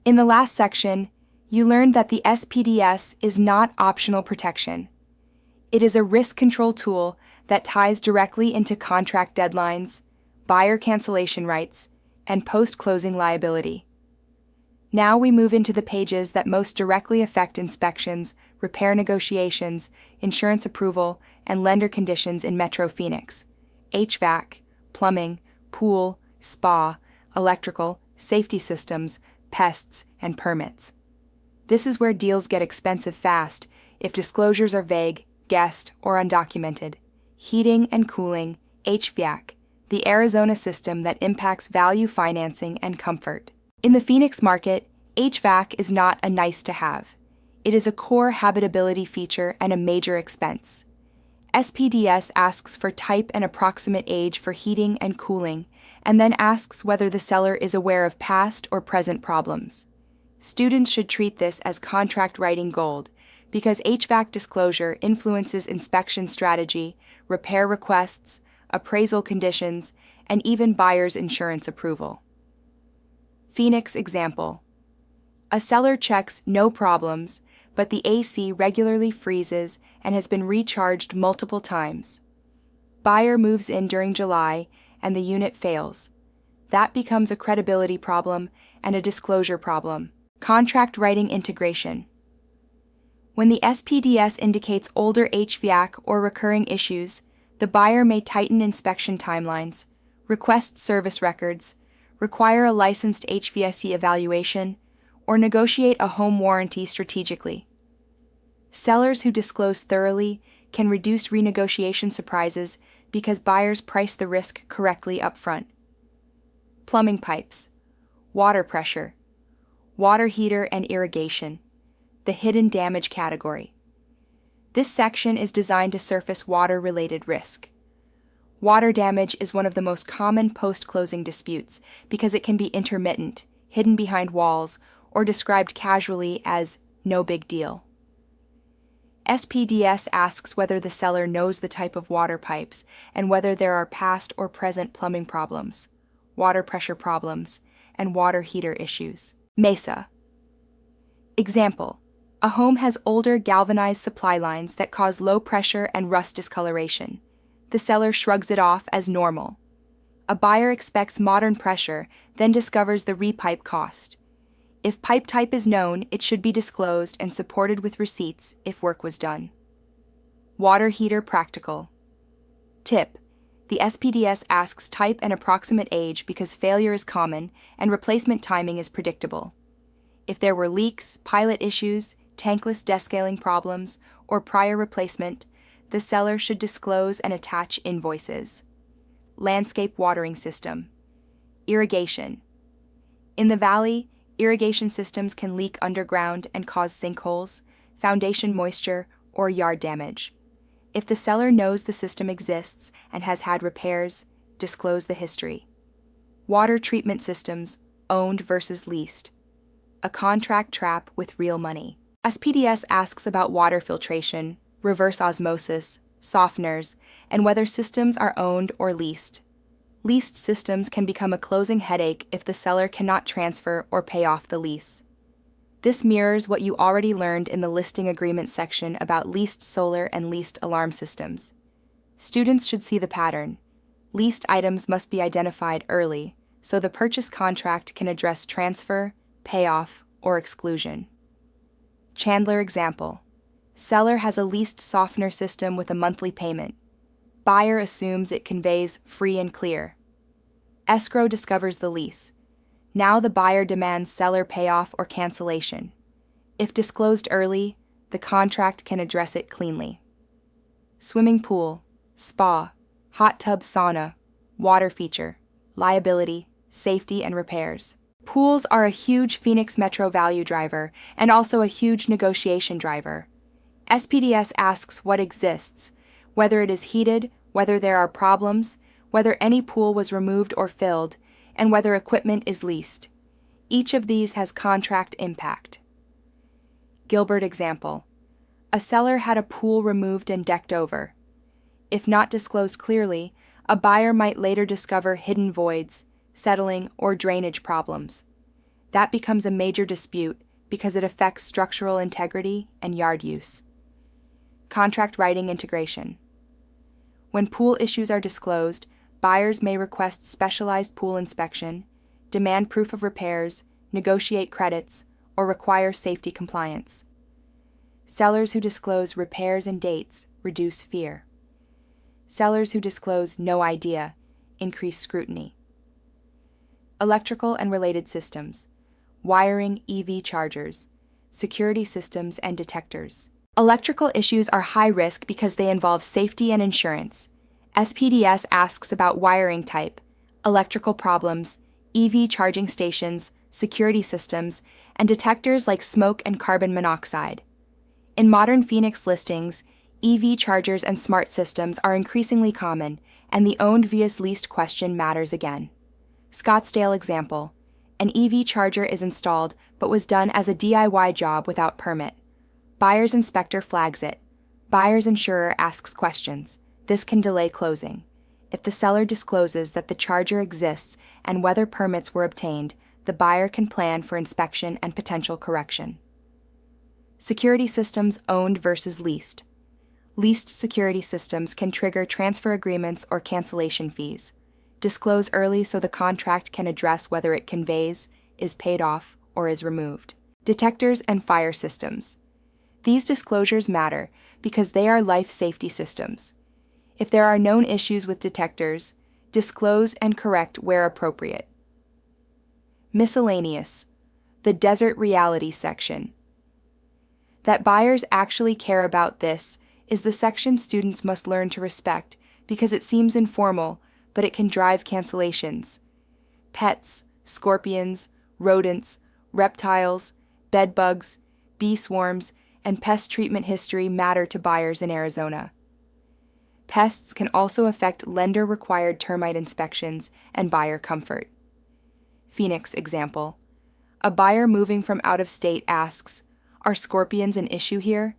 In the last section, you learned that the SPDS is not optional protection. It is a risk control tool that ties directly into contract deadlines, buyer cancellation rights, and post-closing liability. Now we move into the pages that most directly affect inspections, repair negotiations, insurance approval, and lender conditions in Metro Phoenix: HVAC, plumbing, pool, spa, electrical, safety systems, pests, and permits. This is where deals get expensive fast if disclosures are vague, guessed, or undocumented. Heating and cooling, HVAC, the Arizona system that impacts value financing and comfort. In the Phoenix market, HVAC is not a nice-to-have. It is a core habitability feature and a major expense. SPDS asks for type and approximate age for heating and cooling, and then asks whether the seller is aware of past or present problems. Students should treat this as contract writing gold, because HVAC disclosure influences inspection strategy, repair requests, appraisal conditions, and even buyer's insurance approval. Phoenix example. A seller checks no problems, but the AC regularly freezes and has been recharged multiple times. Buyer moves in during July and the unit fails. That becomes a credibility problem and a disclosure problem. Contract writing integration. When the SPDS indicates older HVAC or recurring issues, the buyer may tighten inspection timelines, request service records, require a licensed HVAC evaluation, or negotiate a home warranty strategically. Sellers who disclose thoroughly can reduce renegotiation surprises because buyers price the risk correctly upfront. Plumbing pipes, water pressure, water heater and irrigation, the hidden damage category. This section is designed to surface water-related risk. Water damage is one of the most common post-closing disputes because it can be intermittent, hidden behind walls, or described casually as no big deal. SPDS asks whether the seller knows the type of water pipes and whether there are past or present plumbing problems, water pressure problems, and water heater issues. MESA. Example: a home has older galvanized supply lines that cause low pressure and rust discoloration. The seller shrugs it off as normal. A buyer expects modern pressure, then discovers the repipe cost. If pipe type is known, it should be disclosed and supported with receipts if work was done. Water heater practical. Tip: the SPDS asks type and approximate age because failure is common and replacement timing is predictable. If there were leaks, pilot issues, tankless descaling problems, or prior replacement, the seller should disclose and attach invoices. Landscape watering system. Irrigation. In the valley, irrigation systems can leak underground and cause sinkholes, foundation moisture, or yard damage. If the seller knows the system exists and has had repairs, disclose the history. Water treatment systems, owned versus leased. A contract trap with real money. SPDS asks about water filtration, reverse osmosis, softeners, and whether systems are owned or leased. Leased systems can become a closing headache if the seller cannot transfer or pay off the lease. This mirrors what you already learned in the listing agreement section about leased solar and leased alarm systems. Students should see the pattern. Leased items must be identified early, so the purchase contract can address transfer, payoff, or exclusion. Chandler example. Seller has a leased softener system with a monthly payment. Buyer assumes it conveys free and clear. Escrow discovers the lease. Now the buyer demands seller payoff or cancellation. If disclosed early, the contract can address it cleanly. Swimming pool, spa, hot tub sauna, water feature, liability, safety, and repairs. Pools are a huge Phoenix Metro value driver and also a huge negotiation driver. SPDS asks what exists, whether it is heated, whether there are problems, whether any pool was removed or filled, and whether equipment is leased. Each of these has contract impact. Gilbert example. A seller had a pool removed and decked over. If not disclosed clearly, a buyer might later discover hidden voids, settling, or drainage problems. That becomes a major dispute because it affects structural integrity and yard use. Contract writing integration. When pool issues are disclosed, buyers may request specialized pool inspection, demand proof of repairs, negotiate credits, or require safety compliance. Sellers who disclose repairs and dates reduce fear. Sellers who disclose no idea increase scrutiny. Electrical and related systems, wiring, EV chargers, security systems, and detectors. Electrical issues are high risk because they involve safety and insurance. SPDS asks about wiring type, electrical problems, EV charging stations, security systems, and detectors like smoke and carbon monoxide. In modern Phoenix listings, EV chargers and smart systems are increasingly common, and the owned vs. leased question matters again. Scottsdale example. An EV charger is installed but was done as a DIY job without permit. Buyer's inspector flags it. Buyer's insurer asks questions. This can delay closing. If the seller discloses that the charger exists and whether permits were obtained, the buyer can plan for inspection and potential correction. Security systems owned versus leased. Leased security systems can trigger transfer agreements or cancellation fees. Disclose early so the contract can address whether it conveys, is paid off, or is removed. Detectors and fire systems. These disclosures matter because they are life safety systems. If there are known issues with detectors, disclose and correct where appropriate. Miscellaneous, the desert reality section. That buyers actually care about this is the section students must learn to respect because it seems informal, but it can drive cancellations. Pets, scorpions, rodents, reptiles, bedbugs, bee swarms, and pest treatment history matter to buyers in Arizona. Pests can also affect lender-required termite inspections and buyer comfort. Phoenix example. A buyer moving from out of state asks, "Are scorpions an issue here?"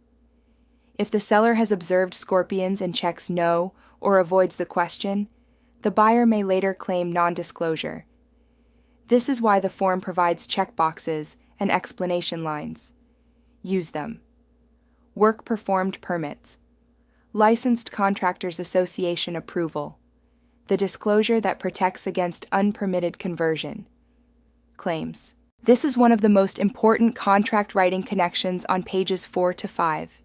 If the seller has observed scorpions and checks no or avoids the question, the buyer may later claim non-disclosure. This is why the form provides checkboxes and explanation lines. Use them. Work performed permits. Licensed Contractors Association approval. The disclosure that protects against unpermitted conversion. Claims. This is one of the most important contract writing connections on pages 4 to 5.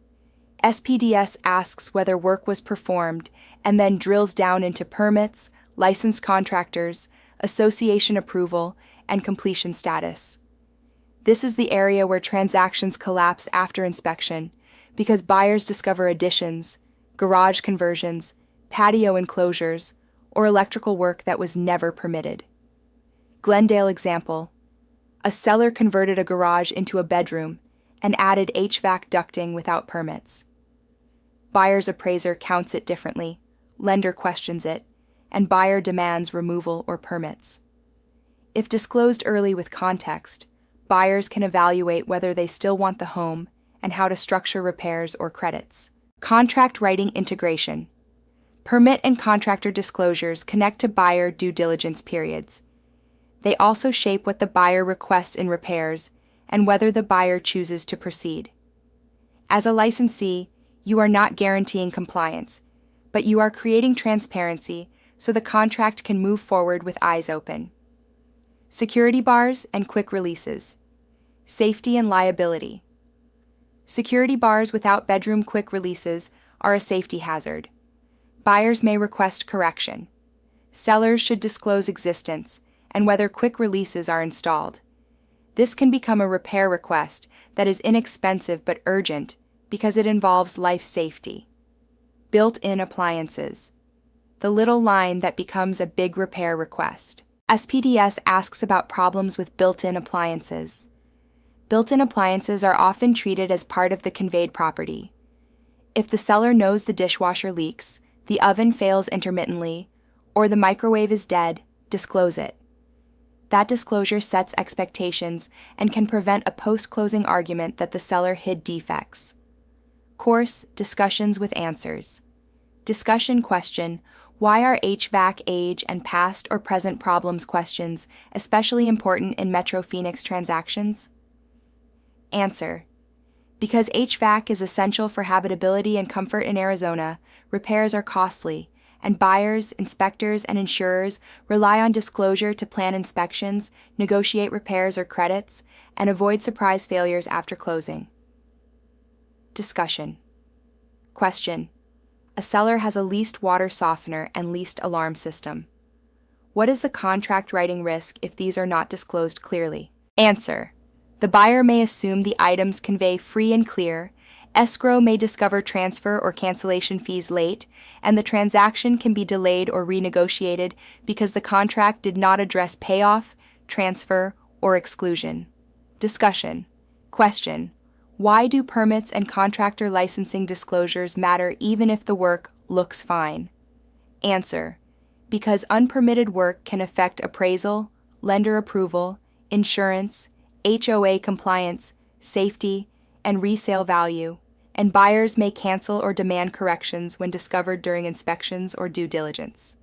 SPDS asks whether work was performed and then drills down into permits, licensed contractors, association approval, and completion status. This is the area where transactions collapse after inspection because buyers discover additions, garage conversions, patio enclosures, or electrical work that was never permitted. Glendale example. A seller converted a garage into a bedroom and added HVAC ducting without permits. Buyer's appraiser counts it differently, lender questions it, and buyer demands removal or permits. If disclosed early with context, buyers can evaluate whether they still want the home and how to structure repairs or credits. Contract writing integration. Permit and contractor disclosures connect to buyer due diligence periods. They also shape what the buyer requests in repairs and whether the buyer chooses to proceed. As a licensee, you are not guaranteeing compliance, but you are creating transparency so the contract can move forward with eyes open. Security bars and quick releases. Safety and liability. Security bars without bedroom quick releases are a safety hazard. Buyers may request correction. Sellers should disclose existence and whether quick releases are installed. This can become a repair request that is inexpensive but urgent because it involves life safety. Built-in appliances. The little line that becomes a big repair request. SPDS asks about problems with built-in appliances. Built-in appliances are often treated as part of the conveyed property. If the seller knows the dishwasher leaks, the oven fails intermittently, or the microwave is dead, disclose it. That disclosure sets expectations and can prevent a post-closing argument that the seller hid defects. Course, discussions with answers. Discussion question, Why are HVAC age and past or present problems questions especially important in Metro Phoenix transactions? Answer: because HVAC is essential for habitability and comfort in Arizona, repairs are costly, and buyers, inspectors, and insurers rely on disclosure to plan inspections, negotiate repairs or credits, and avoid surprise failures after closing. Discussion. Question: a seller has a leased water softener and leased alarm system. What is the contract writing risk if these are not disclosed clearly? Answer: the buyer may assume the items convey free and clear, escrow may discover transfer or cancellation fees late, and the transaction can be delayed or renegotiated because the contract did not address payoff, transfer, or exclusion. Discussion. Question: why do permits and contractor licensing disclosures matter even if the work looks fine? Answer: because unpermitted work can affect appraisal, lender approval, insurance, HOA compliance, safety, and resale value, and buyers may cancel or demand corrections when discovered during inspections or due diligence.